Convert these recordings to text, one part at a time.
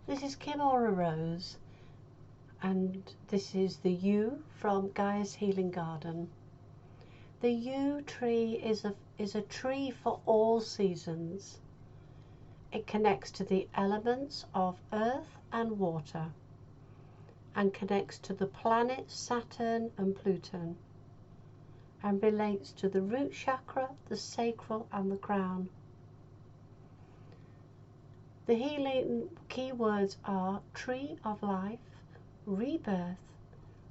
This is Kim Aura Rose, and this is the yew from Gaia's Healing Garden. The yew tree is a tree for all seasons. It connects to the elements of earth and water and connects to the planets Saturn and Pluto and relates to the root chakra, the sacral and the crown. The healing keywords are tree of life, rebirth,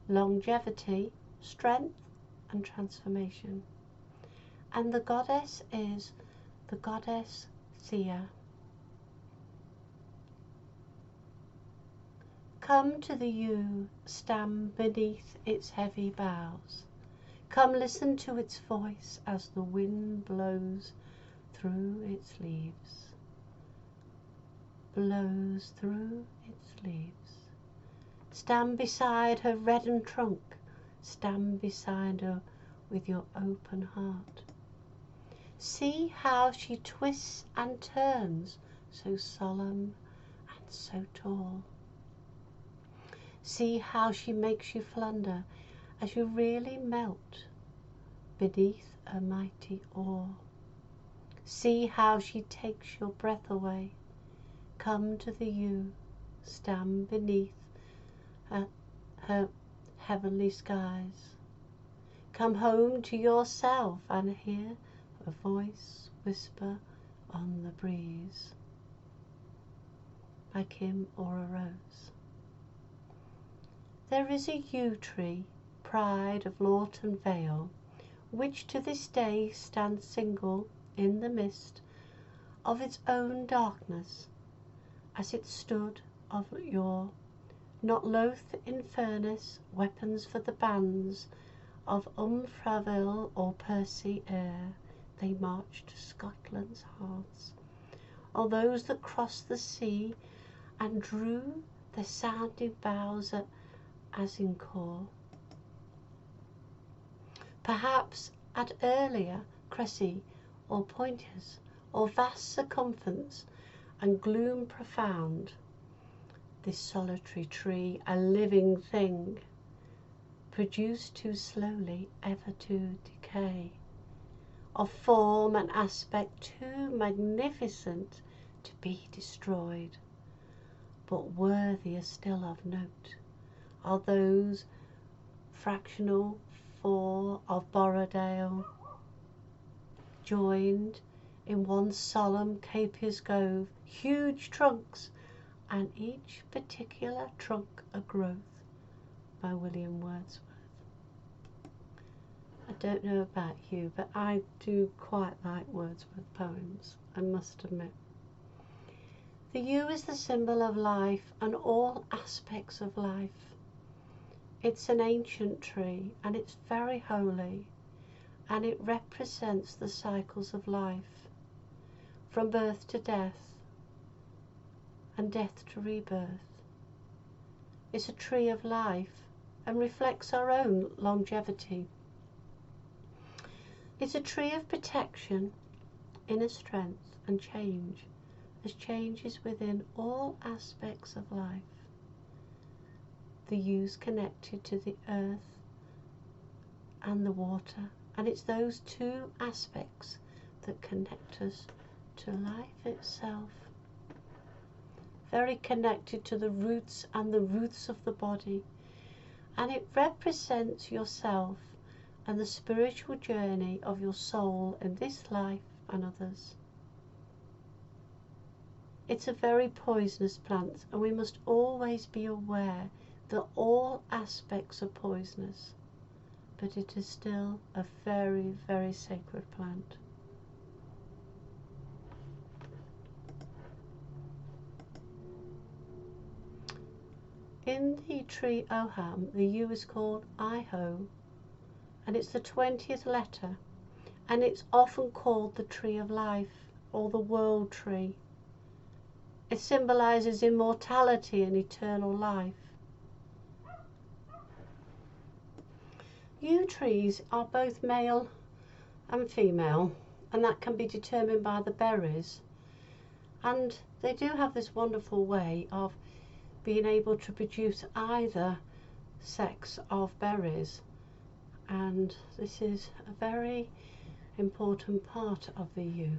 longevity, strength and transformation. And the goddess is the goddess Thea. Come to the yew, stand beneath its heavy boughs. Come listen to its voice as the wind blows through its leaves. Blows through its leaves. Stand beside her redden trunk. Stand beside her with your open heart. See how she twists and turns, so solemn and so tall. See how she makes you flunder as you really melt beneath her mighty awe. See how she takes your breath away. Come to the yew, stand beneath her heavenly skies. Come home to yourself and hear a voice whisper on the breeze. By Kim Aura Rose. There is a yew tree, pride of Lawton Vale, which to this day stands single in the mist of its own darkness, as it stood of yore, not loath in furnace, weapons for the bands of Umfraville or Percy ere they marched to Scotland's hearths, or those that crossed the sea and drew their sounding bows at Azincourt. Perhaps at earlier Cressy or Pointers, or vast circumference and gloom profound, this solitary tree, a living thing, produced too slowly ever to decay, of form and aspect too magnificent to be destroyed, but worthier still of note are those fractional four of Borrowdale, joined in one solemn capious grove, huge trunks, and each particular trunk a growth. By William Wordsworth. I don't know about you, but I do quite like Wordsworth poems, I must admit. The yew is the symbol of life and all aspects of life. It's an ancient tree and it's very holy, and it represents the cycles of life, from birth to death and death to rebirth. It's a tree of life and reflects our own longevity. It's a tree of protection, inner strength and change, as change is within all aspects of life. The yew's connected to the earth and the water, and it's those two aspects that connect us to life itself. Very connected to the roots and the roots of the body, and it represents yourself and the spiritual journey of your soul in this life and others. It's a very poisonous plant, and we must always be aware that all aspects are poisonous, but it is still a very, very sacred plant. In the tree Oham, the yew is called Iho, and it's the 20th letter, and it's often called the tree of life or the world tree. It symbolizes immortality and eternal life. Yew trees are both male and female, and that can be determined by the berries. And they do have this wonderful way of being able to produce either sex of berries, and this is a very important part of the yew.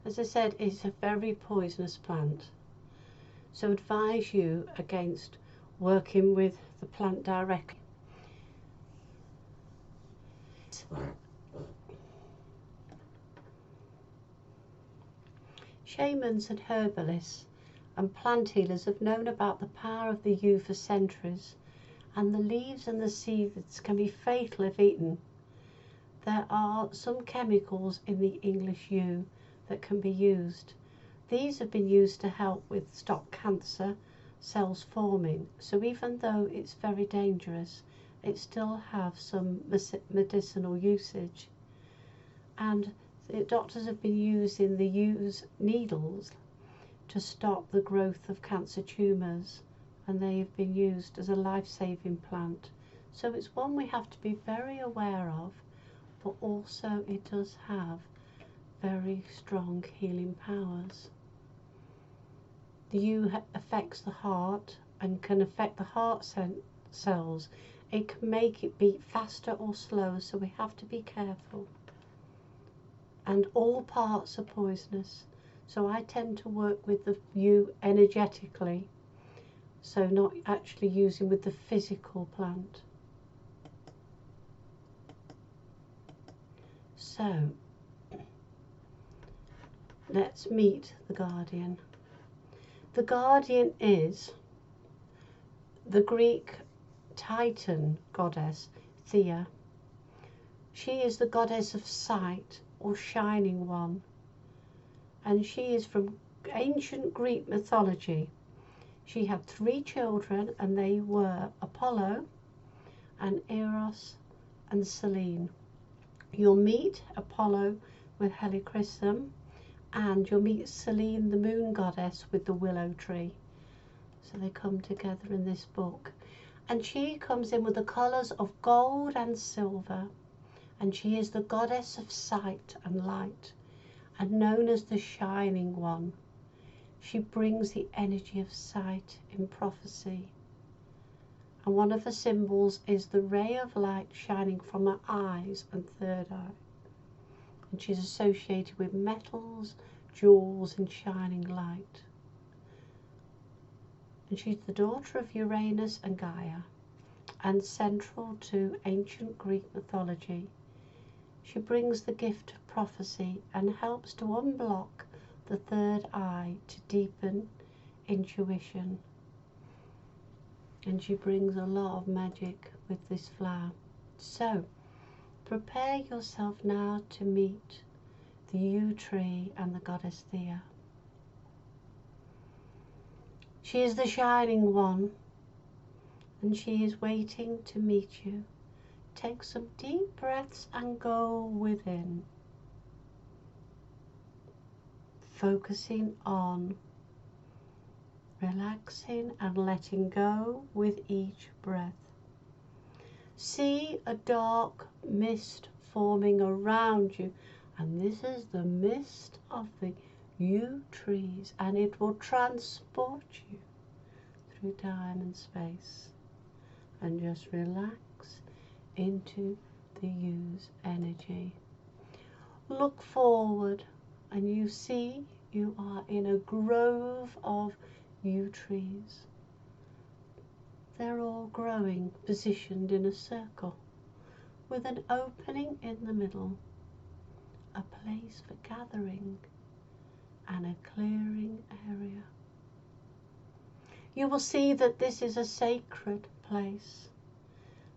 As I said, it's a very poisonous plant, so advise you against working with the plant directly. Shamans and herbalists and plant healers have known about the power of the yew for centuries, and the leaves and the seeds can be fatal if eaten. There are some chemicals in the English yew that can be used. These have been used to help with stop cancer cells forming, so even though it's very dangerous, it still have some medicinal usage. And the doctors have been using the Yews needles to stop the growth of cancer tumours, and they have been used as a life-saving plant. So it's one we have to be very aware of, but also it does have very strong healing powers. The yew affects the heart and can affect the heart cells. It can make it beat faster or slower, so we have to be careful. And all parts are poisonous, so I tend to work with the yew energetically, so not actually using with the physical plant. So let's meet the guardian. The guardian is the Greek Titan goddess Thea. She is the goddess of sight, or shining one, and she is from ancient Greek mythology. She had 3 children, and they were Apollo and Eros and Selene. You'll meet Apollo with Helichrysum, and you'll meet Selene, the moon goddess, with the willow tree. So they come together in this book, and she comes in with the colours of gold and silver, and she is the goddess of sight and light, and known as the shining one. She brings the energy of sight in prophecy, and one of the symbols is the ray of light shining from her eyes and third eye, and she's associated with metals, jewels and shining light. And she's the daughter of Uranus and Gaia, and central to ancient Greek mythology. She brings the gift of prophecy and helps to unblock the third eye to deepen intuition. And she brings a lot of magic with this flower. So prepare yourself now to meet the yew tree and the goddess Thea. She is the shining one, and she is waiting to meet you. Take some deep breaths and go within, focusing on relaxing and letting go with each breath. See a dark mist forming around you, and this is the mist of the yew trees, and it will transport you through time and space. And just relax into the yew's energy. Look forward, and you see you are in a grove of yew trees. They're all growing, positioned in a circle, with an opening in the middle, a place for gathering, and a clearing area. You will see that this is a sacred place.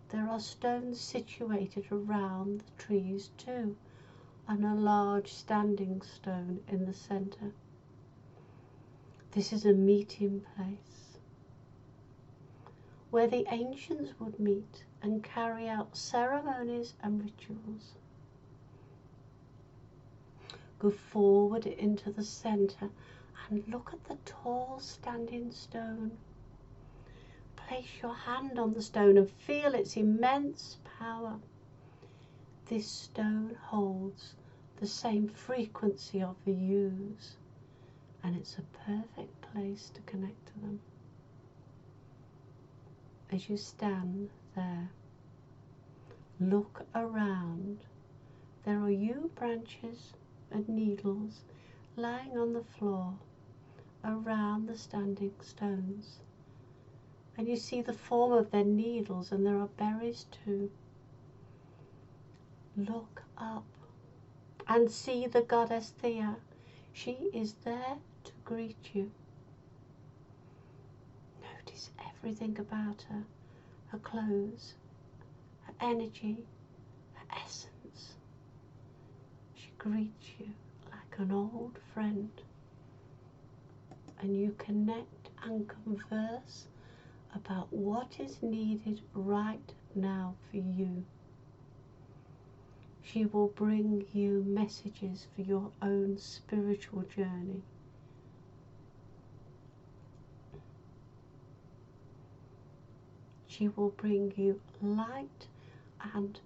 There are stones situated around the trees too, and a large standing stone in the centre. This is a meeting place where the ancients would meet and carry out ceremonies and rituals. Go forward into the centre and look at the tall standing stone. Place your hand on the stone and feel its immense power. This stone holds the same frequency of the Yews, and it's a perfect place to connect to them. As you stand there, look around. There are yew branches and needles lying on the floor around the standing stones, and you see the form of their needles, and there are berries too. Look up and see the goddess Thea. She is there to greet you. Notice everything about her, her clothes, her energy, her essence. She greets you like an old friend, and you connect and converse about what is needed right now for you. She will bring you messages for your own spiritual journey. She will bring you light and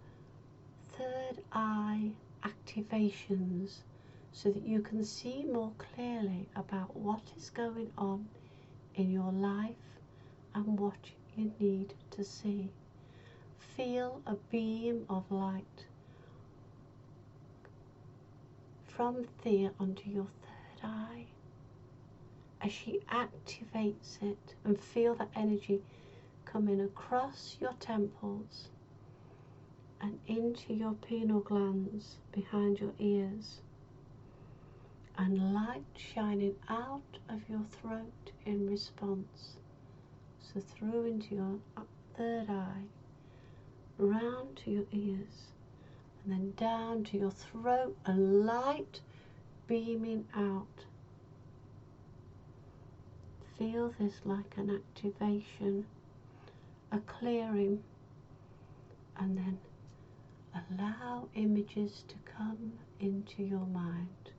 third eye activations so that you can see more clearly about what is going on in your life and what you need to see. Feel a beam of light from Thea onto your third eye as she activates it, and feel that energy coming across your temples and into your pineal glands behind your ears, and light shining out of your throat in response. So through into your third eye, round to your ears, and then down to your throat, and light beaming out. Feel this like an activation, a clearing, and then allow images to come into your mind.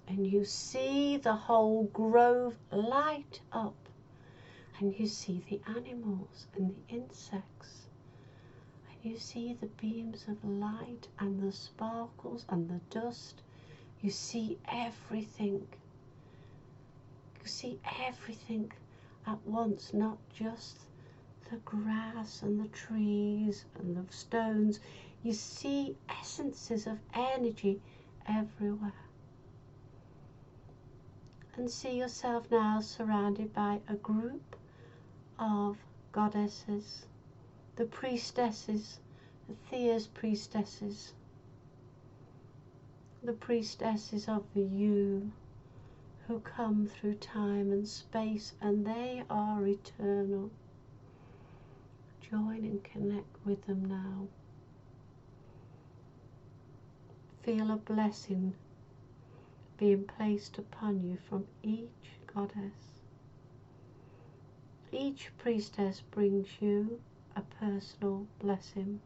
And you see the whole grove light up, and you see the animals and the insects, and you see the beams of light and the sparkles and the dust. You see everything. You see everything at once, not just the grass and the trees and the stones. You see essences of energy everywhere. And see yourself now surrounded by a group of goddesses, the priestesses, the Thea's priestesses, the priestesses of the Yew, who come through time and space, and they are eternal. Join and connect with them now. Feel a blessing being placed upon you from each goddess. Each priestess brings you a personal blessing.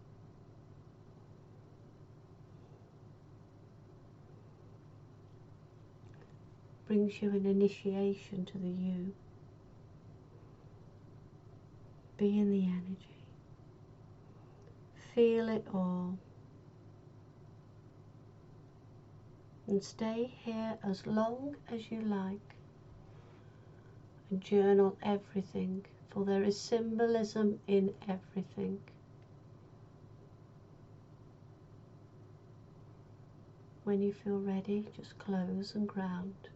Brings you an initiation to the Yew. Be in the energy. Feel it all. And stay here as long as you like. And journal everything, for there is symbolism in everything. When you feel ready, just close and ground.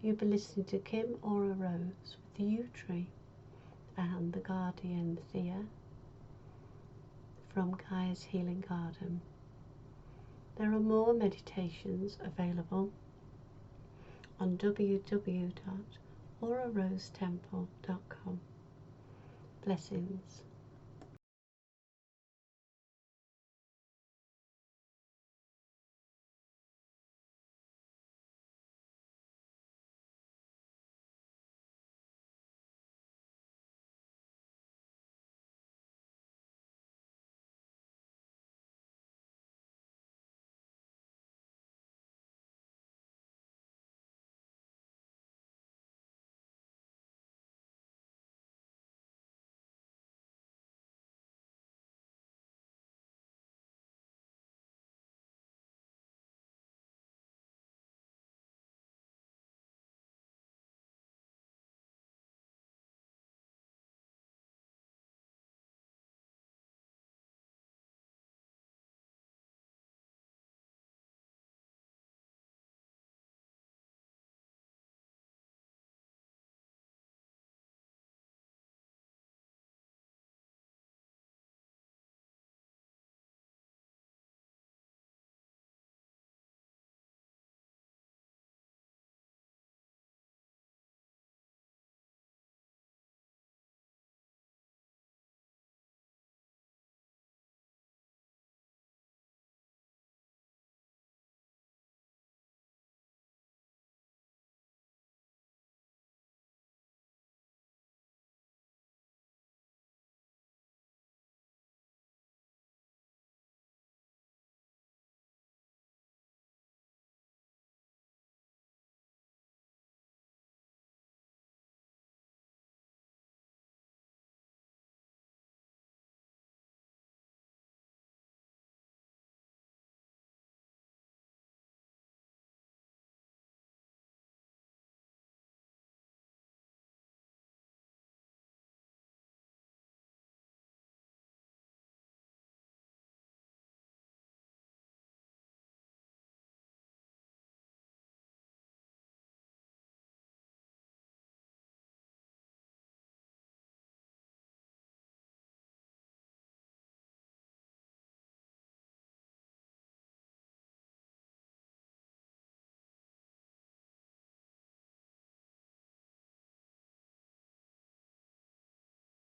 You'll be listening to Kim Aura Rose with the Yew Tree and the Guardian Thea from Gaia's Healing Garden. There are more meditations available on www.aurarosetemple.com. Blessings.